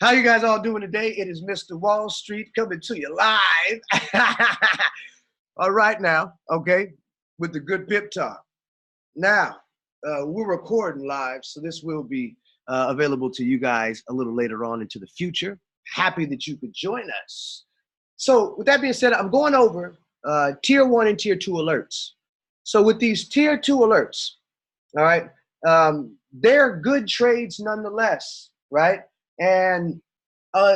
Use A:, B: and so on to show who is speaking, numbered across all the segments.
A: How you guys all doing today? It is Mr. Wall Street coming to you live. All right now, okay, with the good pip talk. Now, we're recording live, so this will be available to you guys a little later on into the future. Happy that you could join us. So with that being said, I'm going over tier 1 and tier 2 alerts. So with these tier 2 alerts, all right, they're good trades nonetheless, right? And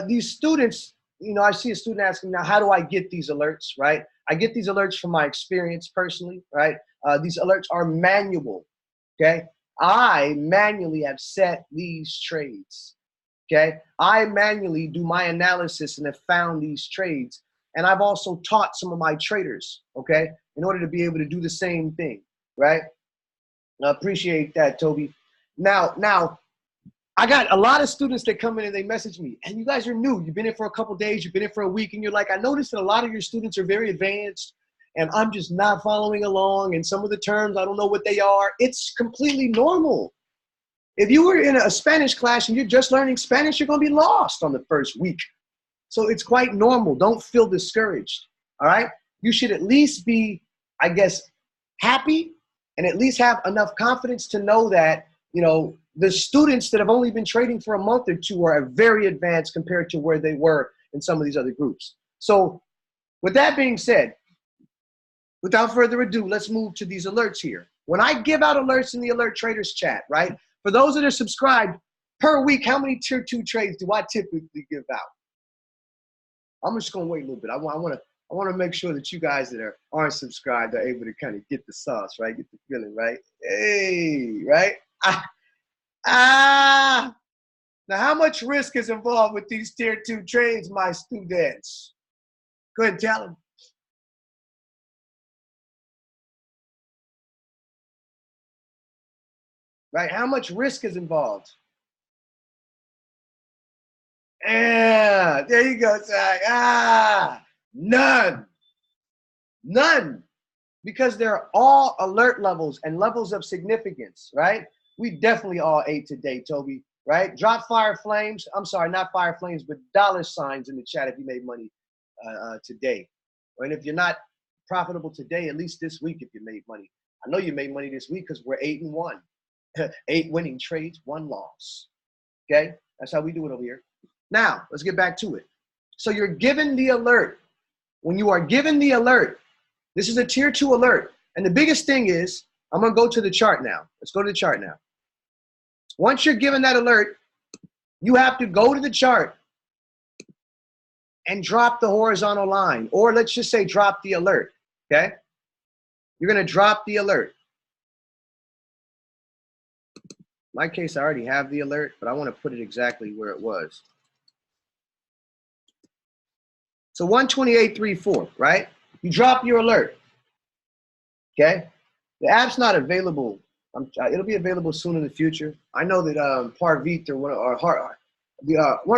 A: these students, I see a student asking now, how do I get these alerts, right? I get these alerts from my experience personally, right? These alerts are manual, okay? I manually have set these trades, okay? I manually do my analysis and have found these trades. And I've also taught some of my traders, okay, in order to be able to do the same thing, right? I appreciate that, Toby. Now, I got a lot of students that come in and they message me, and you guys are new. You've been in for a couple days, you've been in for a week, and you're like, I noticed that a lot of your students are very advanced, and I'm just not following along, and some of the terms, I don't know what they are. It's completely normal. If you were in a Spanish class and you're just learning Spanish, you're going to be lost on the first week. So it's quite normal. Don't feel discouraged, all right? You should at least be, I guess, happy and at least have enough confidence to know that, the students that have only been trading for a month or two are very advanced compared to where they were in some of these other groups. So with that being said, without further ado, let's move to these alerts here. When I give out alerts in the Alert Traders chat, right? For those that are subscribed, per week, how many tier 2 trades do I typically give out? I'm just gonna wait a little bit. I want to make sure that you guys that aren't subscribed are able to kind of get the sauce, right? Get the feeling, right? Hey, right? Now how much risk is involved with these tier 2 trades, my students? Go ahead and tell them. Right, how much risk is involved? There you go, Zach. None. None. Because they're all alert levels and levels of significance, right? We definitely all ate today, Toby, right? Drop fire flames. I'm sorry, not fire flames, but dollar signs in the chat if you made money today. And if you're not profitable today, at least this week if you made money. I know you made money this week because we're 8-1. 8 winning trades, 1 loss. Okay? That's how we do it over here. Now, let's get back to it. So you're given the alert. When you are given the alert, this is a tier 2 alert. And the biggest thing is, I'm going to go to the chart now. Let's go to the chart now. Once you're given that alert, you have to go to the chart and drop the horizontal line. Or let's just say drop the alert, okay? You're going to drop the alert. In my case, I already have the alert, but I want to put it exactly where it was. So 128.34, right? You drop your alert, okay? The app's not available. It'll be available soon in the future. I know that Parvit or one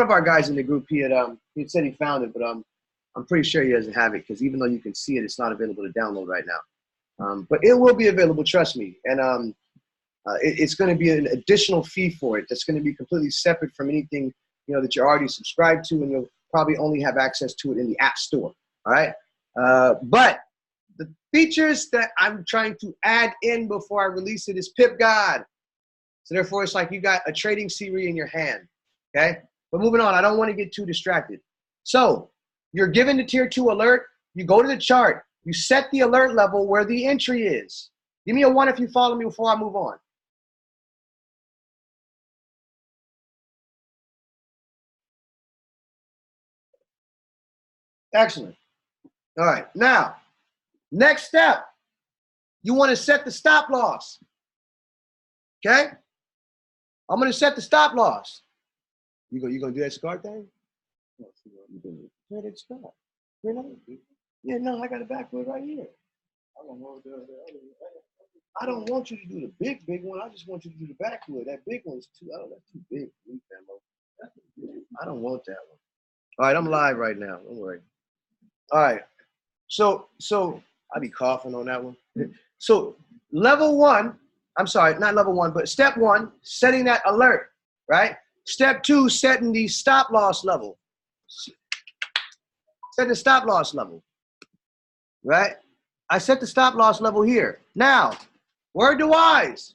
A: of our guys in the group, he had said he found it, but I'm pretty sure he doesn't have it because even though you can see it, it's not available to download right now. But it will be available, trust me. And it's going to be an additional fee for it. That's going to be completely separate from anything that you're already subscribed to, and you'll probably only have access to it in the App Store. All right, but the features that I'm trying to add in before I release it is Pip God. So therefore, it's like you got a trading Siri in your hand, okay? But moving on, I don't want to get too distracted. So you're given the tier 2 alert. You go to the chart. You set the alert level where the entry is. Give me a 1 if you follow me before I move on. Excellent. All right, now, next step, you want to set the stop loss. Okay? I'm going to set the stop loss. You going to do that SCAR thing? Where did it start? Yeah, no, I got a backwood right here. I don't want you to do the big one. I just want you to do the backwood. That big one's that's too big. I don't want that one. All right, I'm live right now. Don't worry. All right. So I'll be coughing on that one. So level 1, I'm sorry, not level 1, but step 1, setting that alert, right? Step 2, setting the stop loss level. Set the stop loss level, right? I set the stop loss level here. Now, word to wise.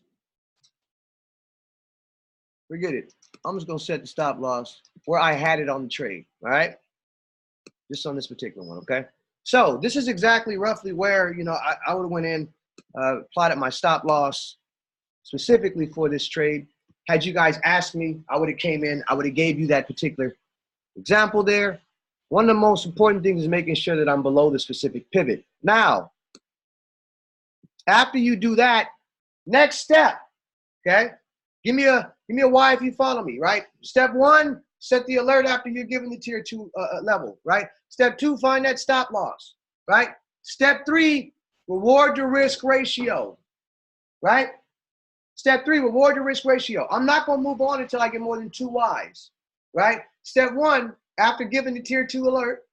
A: Forget it. I'm just gonna set the stop loss where I had it on the trade, all right? Just on this particular one, okay? So this is exactly roughly where, you know, I would have went in, plotted my stop loss specifically for this trade. Had you guys asked me, I would have came in, I would have gave you that particular example there. One of the most important things is making sure that I'm below the specific pivot. Now, after you do that, next step, okay? Give me a why if you follow me, right? Step 1, set the alert after you're given the tier 2 level, right? Step 2, find that stop loss, right? Step 3, reward to risk ratio, right? Step 3, reward to risk ratio. I'm not going to move on until I get more than 2 Ys, right? Step 1, after giving the tier 2 alert,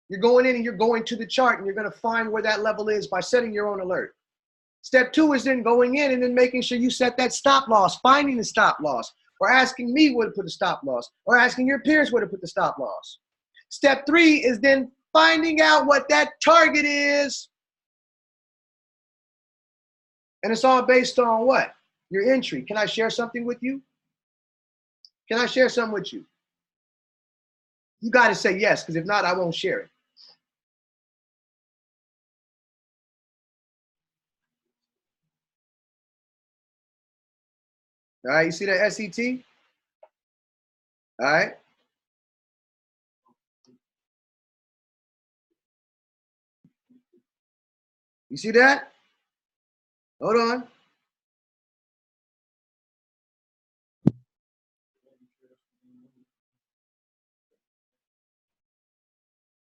A: you're going in and you're going to the chart and you're going to find where that level is by setting your own alert. Step 2 is then going in and then making sure you set that stop loss, finding the stop loss, or asking me where to put the stop loss, or asking your peers where to put the stop loss. Step 3 is then finding out what that target is. And it's all based on what? Your entry. Can I share something with you? Can I share something with you? You got to say yes, because if not, I won't share it. All right, you see that SET? All right. You see that? Hold on.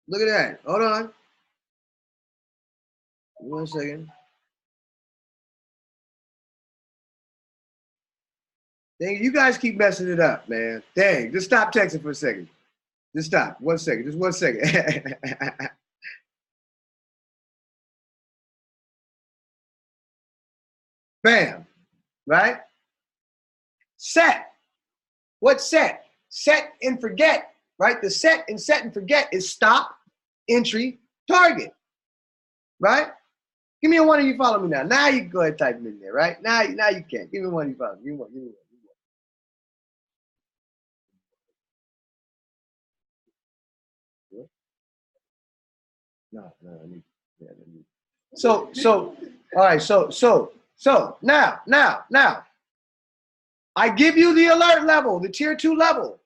A: Look at that. Hold on. 1 second. Dang, you guys keep messing it up, man. Dang, just stop texting for a second. Just stop. 1 second. Just 1 second. Bam. Right? Set. What's set? Set and forget. Right? The set and forget is stop, entry, target. Right? Give me a one of you follow me now. Now you can go ahead and type them in there, right? Now you can. Give me one of you follow me. Give me one. Give me one. No, I need. Yeah, I need. So, all right. So now, I give you the alert level, the tier 2 level.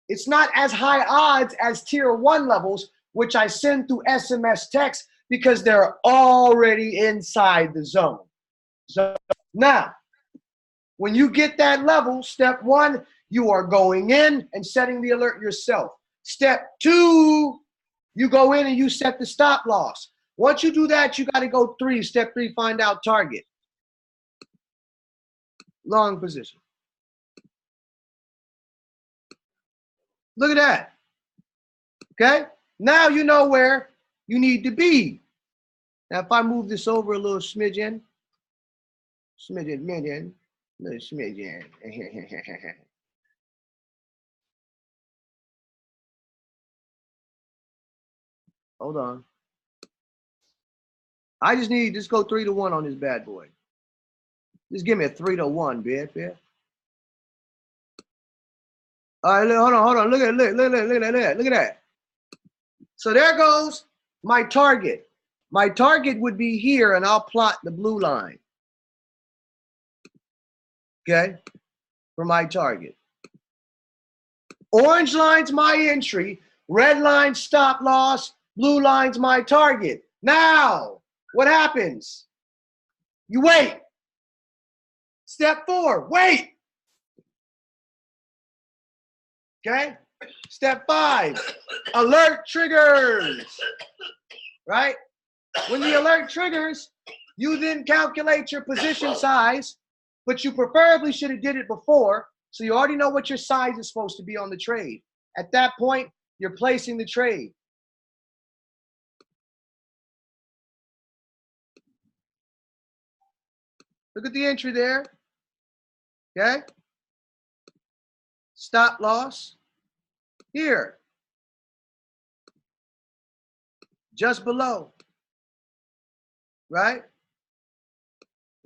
A: It's not as high odds as tier 1 levels, which I send through SMS text because they're already inside the zone. So now, when you get that level, step 1, you are going in and setting the alert yourself. Step 2, you go in and you set the stop loss. Once you do that, you got to go 3. Step 3, find out target. Long position. Look at that. Okay? Now you know where you need to be. Now, if I move this over a little smidgen, little smidgen. Hold on. I just need, just go 3 to 1 on this bad boy. Just give me a 3 to 1, bitch. All right, hold on. Look at that. So there goes my target. My target would be here, and I'll plot the blue line. Okay, for my target. Orange line's my entry, red line stop loss, blue line's my target. Now, what happens? You wait. Step 4, wait. Okay? Step 5, alert triggers. Right? When the alert triggers, you then calculate your position size, but you preferably should have did it before, so you already know what your size is supposed to be on the trade. At that point, you're placing the trade. Look at the entry there. Okay? Stop loss here, just below, right?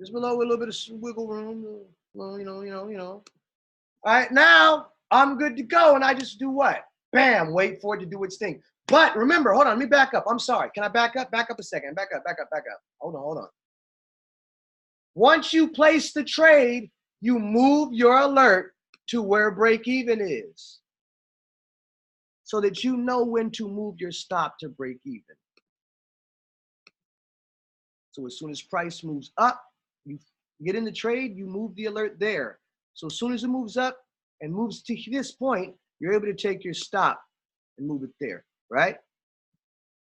A: Just below with a little bit of wiggle room, you know. All right, now I'm good to go, and I just do what? Bam, wait for it to do its thing. But remember, hold on, let me back up. I'm sorry. Can I back up? Back up a second. Back up. Hold on. Once you place the trade, you move your alert to where break even is so that you know when to move your stop to break even. So as soon as price moves up, you get in the trade, you move the alert there. So as soon as it moves up and moves to this point, you're able to take your stop and move it there, right?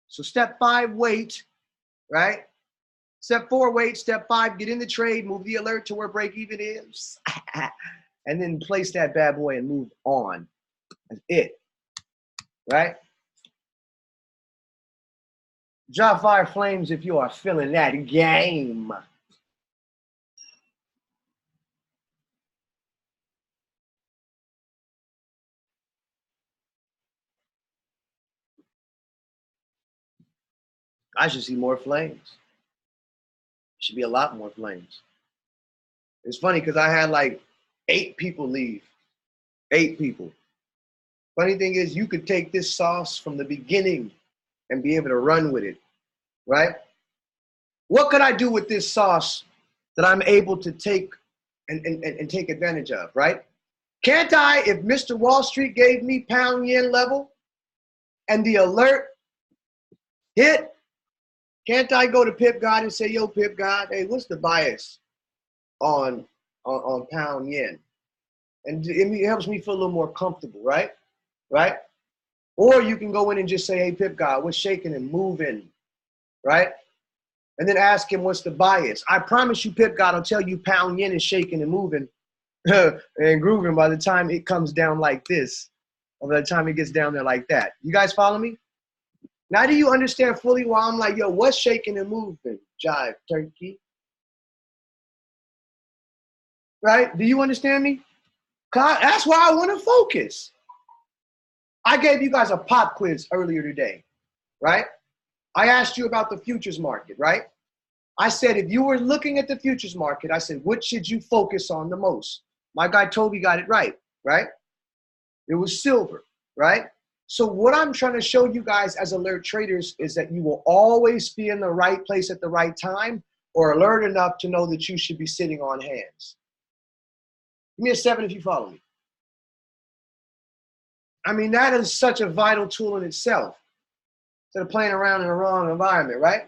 A: So step 5, wait, right? Step 4, wait. Step 5, get in the trade, move the alert to where break even is, and then place that bad boy and move on. That's it, right? Drop fire flames if you are feeling that game. I should see more flames. Should be a lot more flames. It's funny because I had like 8 people leave. 8 people. Funny thing is, you could take this sauce from the beginning and be able to run with it, right? What could I do with this sauce that I'm able to take and take advantage of, right? Can't I, if Mr. Wall Street gave me pound yen level and the alert hit, can't I go to Pip God and say, yo, Pip God, hey, what's the bias on pound yen? And it helps me feel a little more comfortable, right? Right? Or you can go in and just say, hey, Pip God, what's shaking and moving, right? And then ask him what's the bias. I promise you, Pip God will tell you pound yen is shaking and moving and grooving by the time it comes down like this, or by the time it gets down there like that. You guys follow me? Now do you understand fully why I'm like, yo, what's shaking and moving? Jive, turkey. Right? Do you understand me? That's why I want to focus. I gave you guys a pop quiz earlier today, right? I asked you about the futures market, right? I said, if you were looking at the futures market, I said, what should you focus on the most? My guy Toby got it right? It was silver, right? So what I'm trying to show you guys as alert traders is that you will always be in the right place at the right time, or alert enough to know that you should be sitting on hands. Give me a 7 if you follow me. I mean, that is such a vital tool in itself, instead of playing around in the wrong environment, right?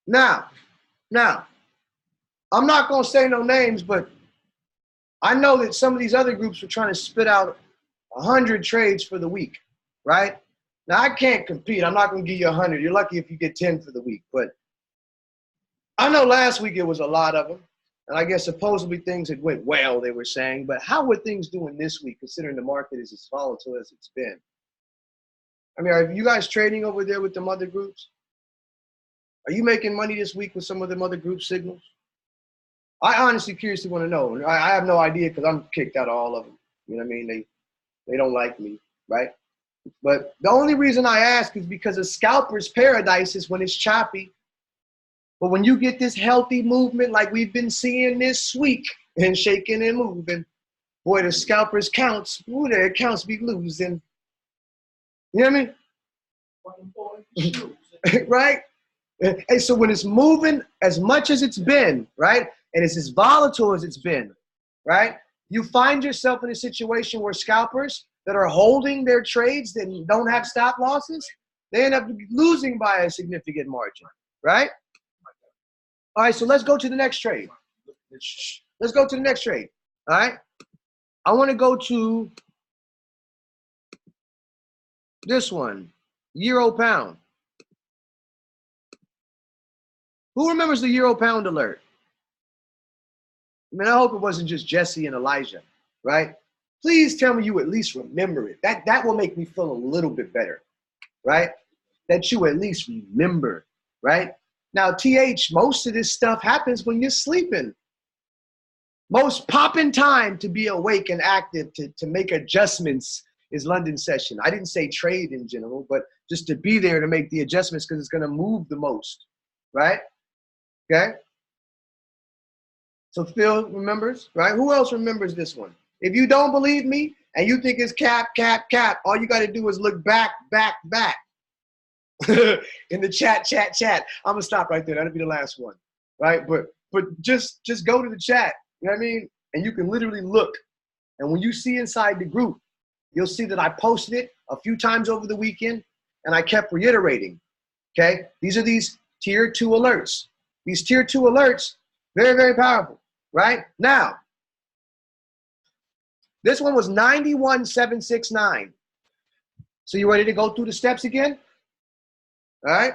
A: Now, I'm not going to say no names, but I know that some of these other groups were trying to spit out 100 trades for the week, right? Now, I can't compete. I'm not going to give you 100. You're lucky if you get 10 for the week. But I know last week it was a lot of them. And I guess supposedly things had went well, they were saying. But how were things doing this week, considering the market is as volatile as it's been? I mean, are you guys trading over there with them other groups? Are you making money this week with some of them other group signals? I honestly curiously want to know. I have no idea because I'm kicked out of all of them. You know what I mean? They don't like me, right? But the only reason I ask is because a scalper's paradise is when it's choppy. But when you get this healthy movement like we've been seeing this week and shaking and moving, boy, the scalpers counts. Ooh, their accounts be losing. You know what I mean? Right? And so when it's moving as much as it's been, right, and it's as volatile as it's been, right, you find yourself in a situation where scalpers that are holding their trades that don't have stop losses, they end up losing by a significant margin, right? All right, so let's go to the next trade. Let's go to the next trade, all right? I want to go to this one, Euro Pound. Who remembers the Euro Pound alert? I mean, I hope it wasn't just Jesse and Elijah, right? Please tell me you at least remember it. That will make me feel a little bit better, right? That you at least remember, right? Now, TH, most of this stuff happens when you're sleeping. Most popping time to be awake and active to make adjustments is London session. I didn't say trade in general, but just to be there to make the adjustments because it's going to move the most, right? Okay. So Phil remembers, right? Who else remembers this one? If you don't believe me and you think it's cap, all you got to do is look back. In the chat. I'm gonna stop right there. That'll be the last one, right? But just go to the chat. You know what I mean? And you can literally look. And when you see inside the group, you'll see that I posted it a few times over the weekend, and I kept reiterating. Okay, these are these tier 2 alerts. These tier 2 alerts, very, very powerful. Right now, this one was 91,769. So you ready to go through the steps again? All right.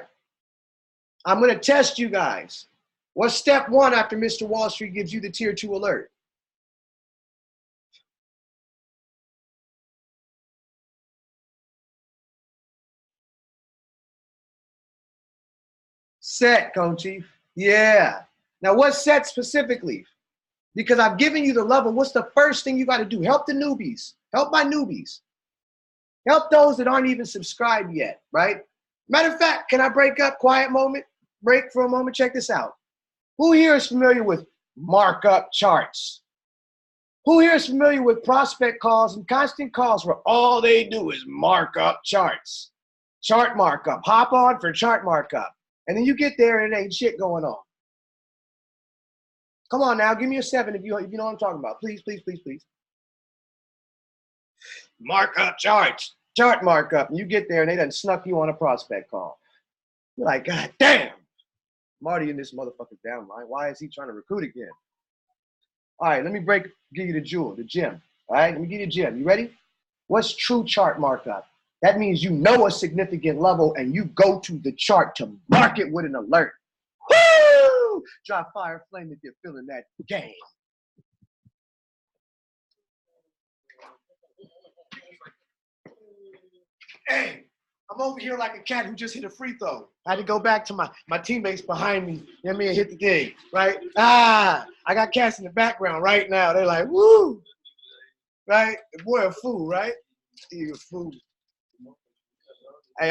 A: I'm going to test you guys. What's step 1 after Mr. Wall Street gives you the tier 2 alert? Set, Cone Chief. Yeah. Now, what's set specifically? Because I've given you the level. What's the first thing you got to do? Help the newbies. Help my newbies. Help those that aren't even subscribed yet, right? Matter of fact, can I break up? Quiet moment. Break for a moment. Check this out. Who here is familiar with markup charts? Who here is familiar with prospect calls and constant calls where all they do is mark up charts? Chart markup. Hop on for chart markup. And then you get there and it ain't shit going on. Come on now, give me a 7 if you know what I'm talking about. Please. Markup charts. Chart markup. And you get there and they done snuck you on a prospect call. You're like, God damn. Marty in this motherfucker's downline. Why is he trying to recruit again? All right, let me give you the jewel, the gem. All right, let me give you a gem. You ready? What's true chart markup? That means you know a significant level and you go to the chart to mark it with an alert. Woo! Drop fire flame if you're feeling that game. Hey, I'm over here like a cat who just hit a free throw. I had to go back to my teammates behind me, you know what I mean, and hit the thing, right? I got cats in the background right now. They're like, woo, right? The boy a fool, right? He a fool. Hey,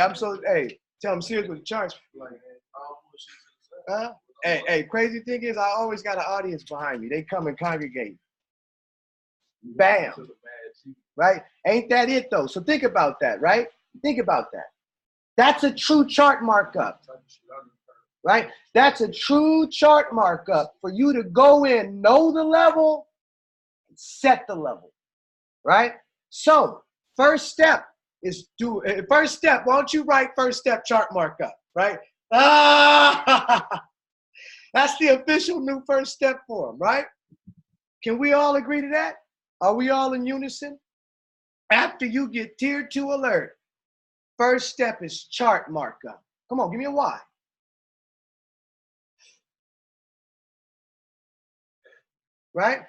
A: tell him serious with the charts. Hey, crazy thing is I always got an audience behind me. They come and congregate. Bam. Right? Ain't that it though? So think about that, right? Think about that. That's a true chart markup. Right? That's a true chart markup for you to go in, know the level, and set the level. Right? So, first step, why don't you write first step chart markup, right? That's the official new first step form, right? Can we all agree to that? Are we all in unison? After you get tier 2 alert, first step is chart markup. Come on, give me a why. Right?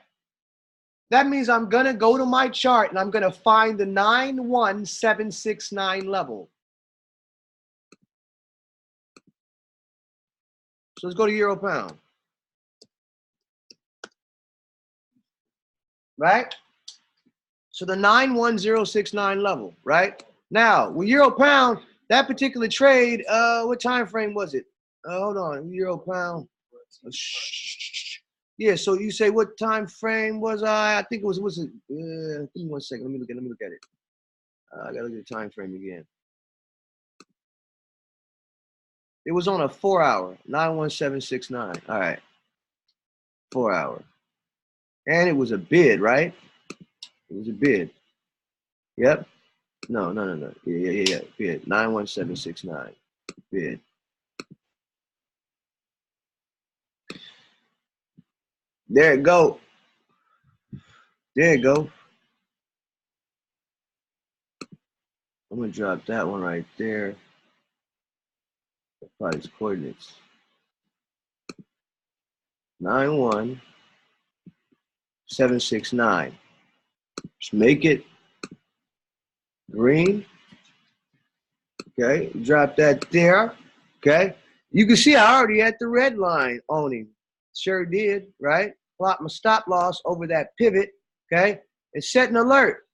A: That means I'm going to go to my chart and I'm going to find the 91769 level. So let's go to Euro Pound. Right? So the 91069 level, right? Now, with Euro Pound, that particular trade, what time frame was it? Hold on, Euro Pound. Yeah, so you say what time frame was I think it was it? Give me 1 second. Let me look at it. I gotta look at the time frame again. It was on a 4 hour, 91769. All right, 4 hour, and it was a bid, right? It was a bid. Yep. No. Yeah. Bid 91769. Bid. There it go. There you go. I'm gonna drop that one right there. Probably its coordinates. 91769. Just make it green. Okay, drop that there. Okay, you can see I already had the red line on him. Sure did, right? plot my stop loss over that pivot, okay? And set an alert,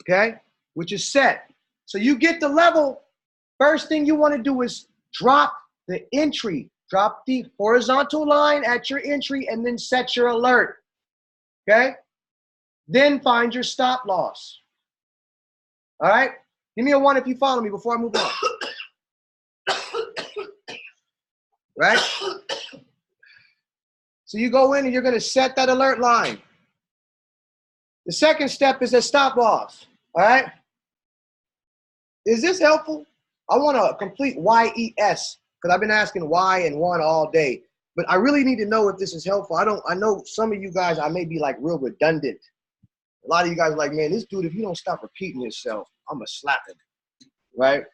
A: okay? Which is set. So you get the level, first thing you want to do is drop the entry. Drop the horizontal line at your entry and then set your alert, okay? Then find your stop loss. All right? Give me a 1 if you follow me before I move on. Right? So you go in and you're going to set that alert line. The second step is a stop loss. All right? Is this helpful? I want a complete YES because I've been asking why and one all day. But I really need to know if this is helpful. I know some of you guys, I may be like real redundant. A lot of you guys are like, man, this dude, if you don't stop repeating himself, I'm going to slap him. Right?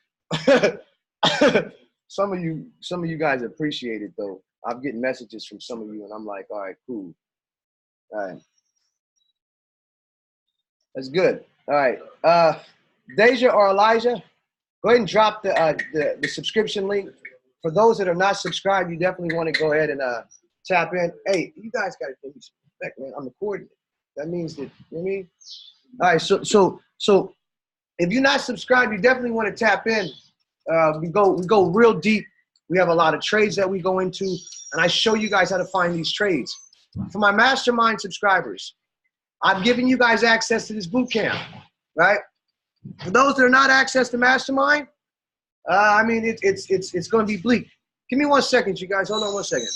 A: Some of you guys appreciate it though. I'm getting messages from some of you and I'm like, all right, cool. All right. That's good. All right. Deja or Elijah, go ahead and drop the subscription link. For those that are not subscribed, you definitely want to go ahead and tap in. Hey, you guys got to give me some respect, man. I'm recording it. That means that, you know what I mean? All right, so if you're not subscribed, you definitely want to tap in. We go real deep. We have a lot of trades that we go into, and I show you guys how to find these trades. For my mastermind subscribers, I'm giving you guys access to this boot camp, right? For those that are not access to mastermind, I mean it's going to be bleak. Give me 1 second, you guys. Hold on 1 second.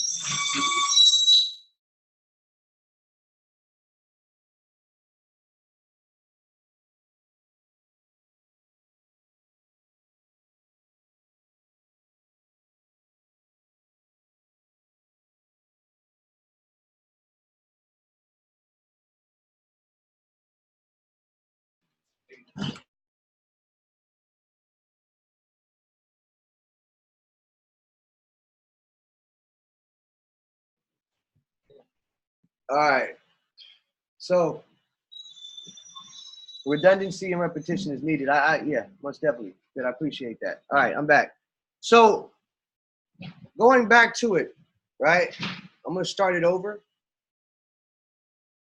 A: All right. So redundancy and repetition is needed. Yeah, most definitely. Good. I appreciate that. All right, I'm back. So going back to it, right? I'm going to start it over.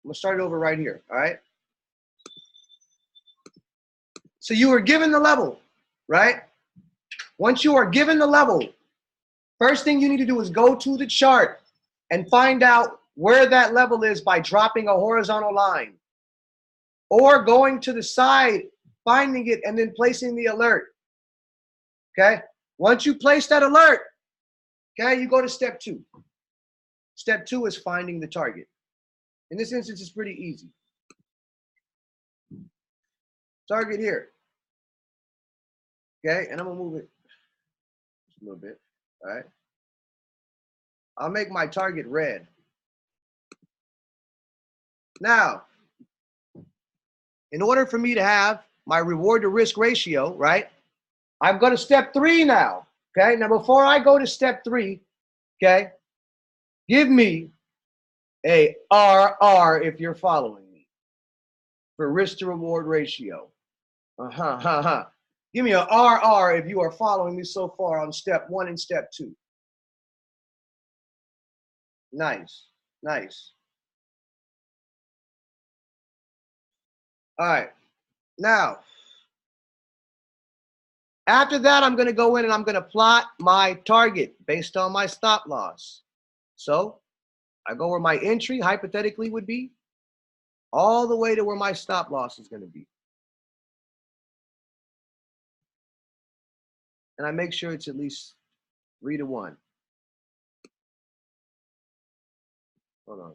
A: I'm going to start it over right here. All right. So you were given the level, right? Once you are given the level, first thing you need to do is go to the chart and find out where that level is by dropping a horizontal line or going to the side, finding it, and then placing the alert. Okay? Once you place that alert, okay, you go to step 2. Step 2 is finding the target. In this instance, it's pretty easy. Target here. Okay, and I'm gonna move it just a little bit. All right. I'll make my target red. Now, in order for me to have my reward to risk ratio, right? I'm going to step 3 now. Okay. Now, before I go to step 3, okay, give me a RR if you're following me for risk to reward ratio. Give me a RR if you are following me so far on step 1 and step 2. Nice. Nice. All right. Now, after that, I'm going to go in and I'm going to plot my target based on my stop loss. So I go where my entry hypothetically would be, all the way to where my stop loss is going to be. And I make sure it's at least 3 to 1. Hold on.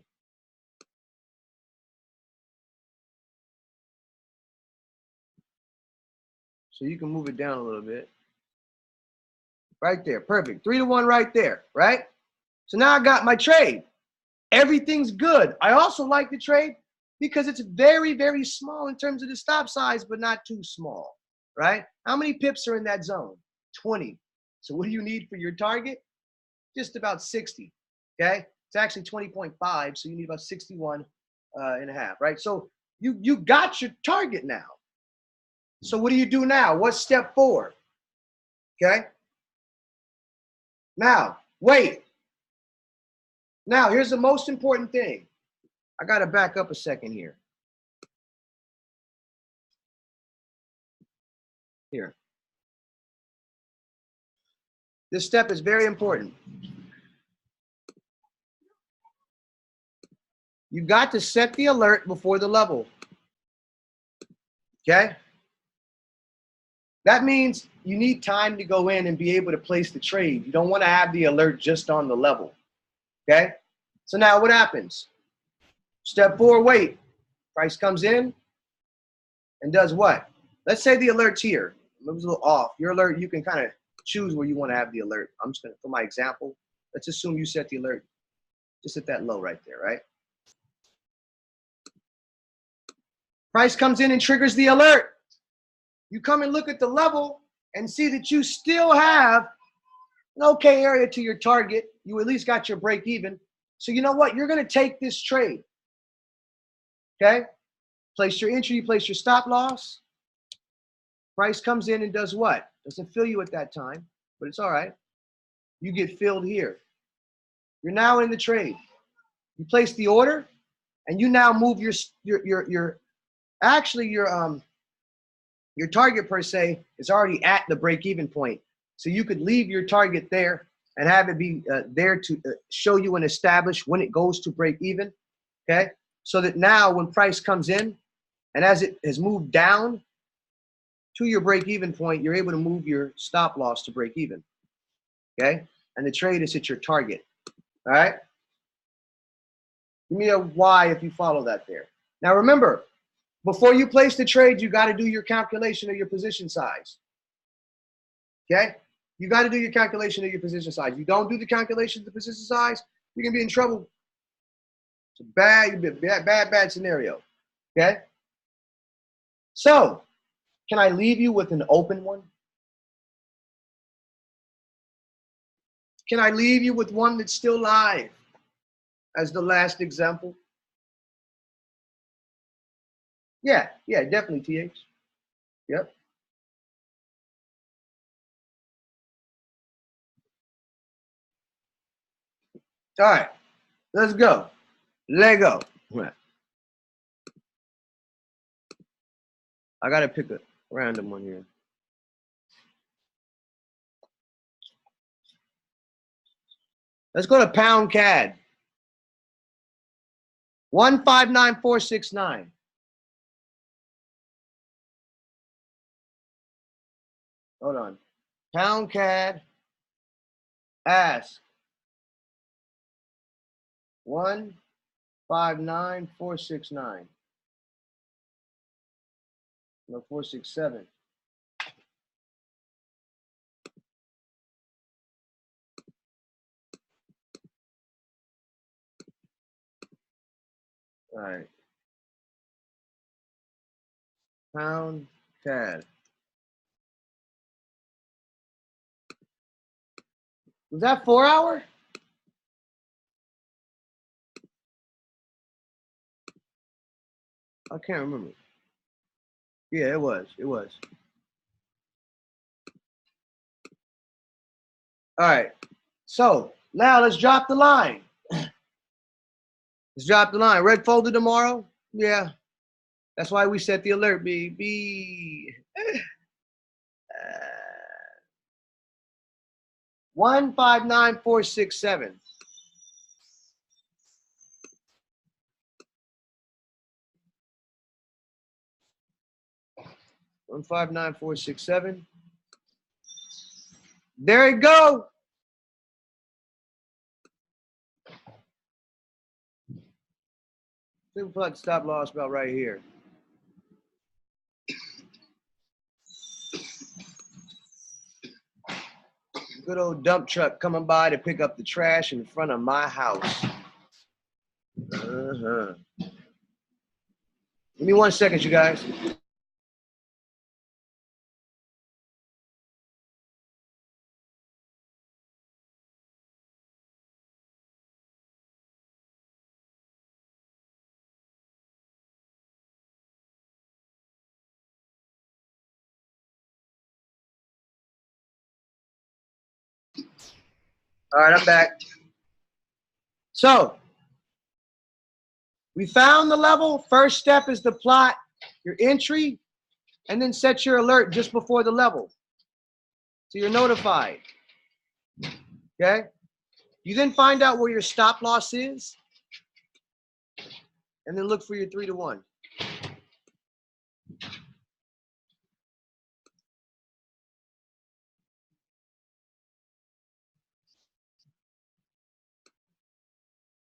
A: So you can move it down a little bit. Right there. Perfect. 3 to 1 right there. Right? So now I got my trade. Everything's good. I also like the trade because it's very, very small in terms of the stop size, but not too small. Right? How many pips are in that zone? 20. So what do you need for your target? Just about 60. Okay? It's actually 20.5, so you need about 61 and a half, right? So you got your target now. So what do you do now? What's step 4? Okay? Now, wait. Now, here's the most important thing. I got to back up a second here. Here. This step is very important. You got to set the alert before the level. Okay? That means you need time to go in and be able to place the trade. You don't want to have the alert just on the level. Okay? So now what happens? Step 4, wait. Price comes in and does what? Let's say the alert's here. It was a little off. Your alert, you can kind of choose where you want to have the alert. I'm just going to, for my example, let's assume you set the alert just at that low right there, right? Price comes in and triggers the alert. You come and look at the level and see that you still have an okay area to your target. You at least got your break even. So you know what? You're going to take this trade. Okay? Place your entry, you place your stop loss. Price comes in and does what? Doesn't fill you at that time, but it's all right. You get filled here. You're now in the trade. You place the order, and you now move your target per se is already at the break-even point. So you could leave your target there and have it be there to show you and establish when it goes to break even. Okay, so that now when price comes in, and as it has moved down to your break-even point, you're able to move your stop loss to break even. Okay, and the trade is at your target. All right. Give me a Y if you follow that there. Now remember, before you place the trade, you got to do your calculation of your position size. Okay? You got to do your calculation of your position size. You don't do the calculation of the position size, you're going to be in trouble. It's a bad scenario. Okay? So, can I leave you with an open one? Can I leave you with one that's still live as the last example? Yeah, definitely, TH. Yep. All right, let's go. Lego. I got to pick a random one here. Let's go to pound CAD. 159469. Hold on. Pound CAD. Ask. 159469. No, 467. All right. Pound CAD. Was that 4 hour? I can't remember. Yeah, it was. It was. All right. So now let's drop the line. Let's drop the line. Red folder tomorrow? Yeah. That's why we set the alert, baby. 159467. 159467. There you go. Super plug stop loss about right here. Good old dump truck coming by to pick up the trash in front of my house. Give me 1 second, you guys. All right, I'm back. So we found the level. First step is to plot your entry and then set your alert just before the level, so you're notified. Okay? You then find out where your stop loss is and then look for your 3-to-1.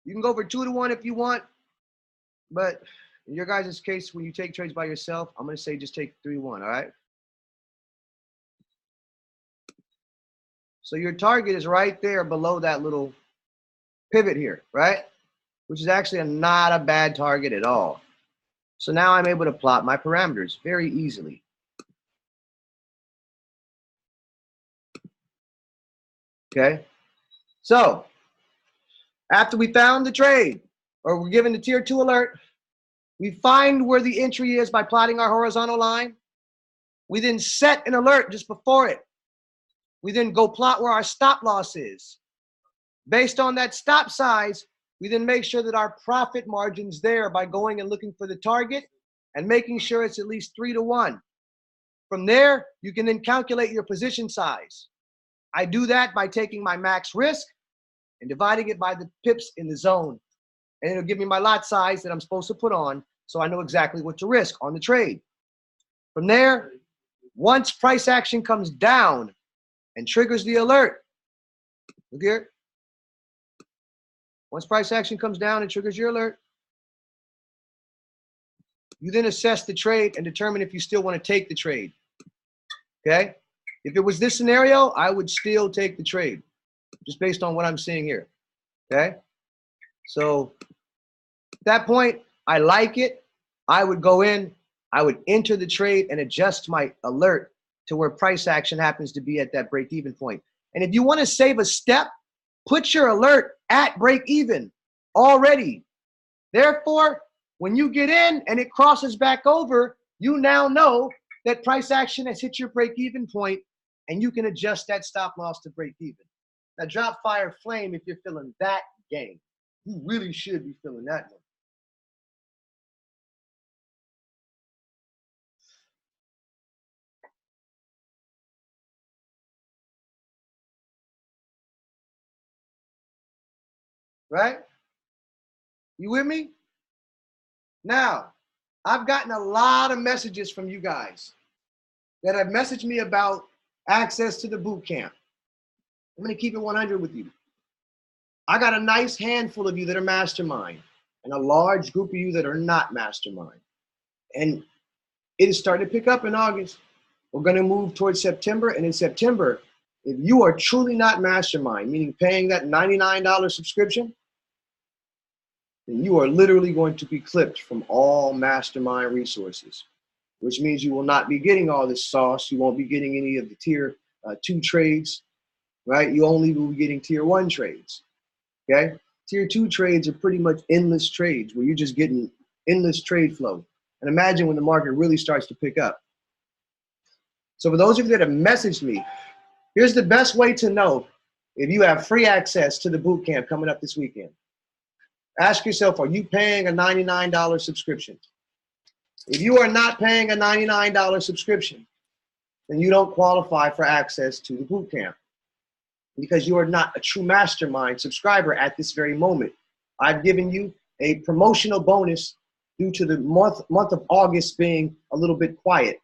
A: You can go for 2-to-1 if you want, but in your guys' case, when you take trades by yourself, I'm going to say just take 3-to-1, all right? So your target is right there below that little pivot here, right? Which is actually not a bad target at all. So now I'm able to plot my parameters very easily. Okay? So after we found the trade, or we're given the tier 2 alert, we find where the entry is by plotting our horizontal line. We then set an alert just before it. We then go plot where our stop loss is. Based on that stop size, we then make sure that our profit margin's there by going and looking for the target and making sure it's at least 3-to-1. From there, you can then calculate your position size. I do that by taking my max risk and dividing it by the pips in the zone. And it'll give me my lot size that I'm supposed to put on, so I know exactly what to risk on the trade. From there, once price action comes down and triggers the alert, look here. Once price action comes down and triggers your alert, you then assess the trade and determine if you still want to take the trade. Okay? If it was this scenario, I would still take the trade, just based on what I'm seeing here. Okay? So at that point, I like it. I would go in, I would enter the trade and adjust my alert to where price action happens to be at that break-even point. And if you want to save a step, put your alert at break-even already. Therefore, when you get in and it crosses back over, you now know that price action has hit your break-even point, and you can adjust that stop loss to break-even. Now, drop, fire, flame if you're feeling that game. You really should be feeling that one. Right? You with me? Now, I've gotten a lot of messages from you guys that have messaged me about access to the boot camp. I'm going to keep it 100 with you. I got a nice handful of you that are mastermind and a large group of you that are not mastermind. And it is starting to pick up in August. We're going to move towards September. And in September, if you are truly not mastermind, meaning paying that $99 subscription, then you are literally going to be clipped from all mastermind resources, which means you will not be getting all this sauce. You won't be getting any of the tier 2 trades, right? You only will be getting tier 1 trades, okay? Tier 2 trades are pretty much endless trades where you're just getting endless trade flow. And imagine when the market really starts to pick up. So for those of you that have messaged me, here's the best way to know if you have free access to the boot camp coming up this weekend. Ask yourself, are you paying a $99 subscription? If you are not paying a $99 subscription, then you don't qualify for access to the boot camp because you are not a true mastermind subscriber at this very moment. I've given you a promotional bonus due to the month of August being a little bit quiet,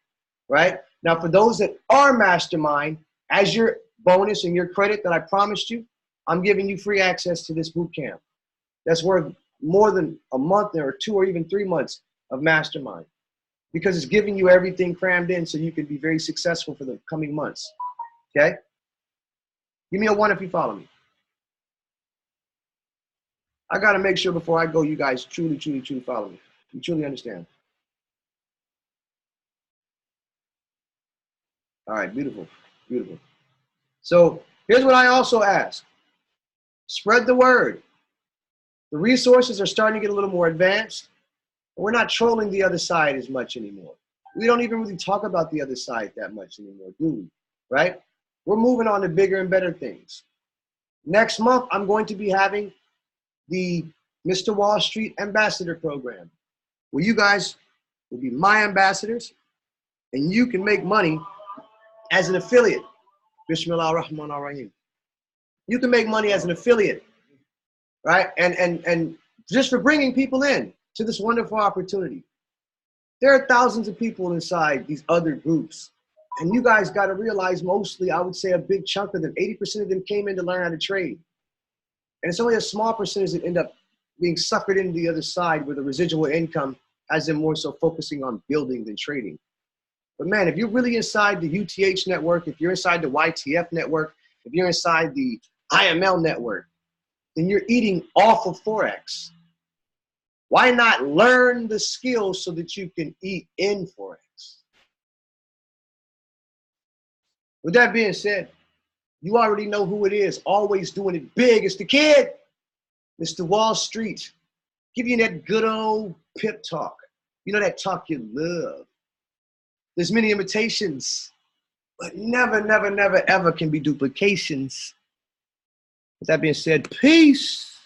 A: right? Now, for those that are mastermind, as your bonus and your credit that I promised you, I'm giving you free access to this boot camp. That's worth more than a month or 2 or even 3 months of mastermind because it's giving you everything crammed in so you can be very successful for the coming months, okay? Give me a 1 if you follow me. I got to make sure before I go, you guys truly follow me. You truly understand. All right, beautiful, beautiful. So here's what I also ask. Spread the word. The resources are starting to get a little more advanced. We're not trolling the other side as much anymore. We don't even really talk about the other side that much anymore, do we? Right? We're moving on to bigger and better things. Next month, I'm going to be having the Mr. Wall Street Ambassador Program, where you guys will be my ambassadors and you can make money as an affiliate. Bismillah ar-Rahman ar-Rahim. You can make money as an affiliate, right? And just for bringing people in to this wonderful opportunity. There are thousands of people inside these other groups. And you guys got to realize mostly, I would say a big chunk of them, 80% of them came in to learn how to trade. And it's only a small percentage that end up being suckered into the other side where the residual income has them more so focusing on building than trading. But man, if you're really inside the UTH network, if you're inside the YTF network, if you're inside the IML network, then you're eating off of Forex. Why not learn the skills so that you can eat in Forex? With that being said, you already know who it is, always doing it big. It's the kid, Mr. Wall Street, giving you that good old pip talk. You know, that talk you love. There's many imitations, but never, never, never, ever can be duplications. With that being said, peace.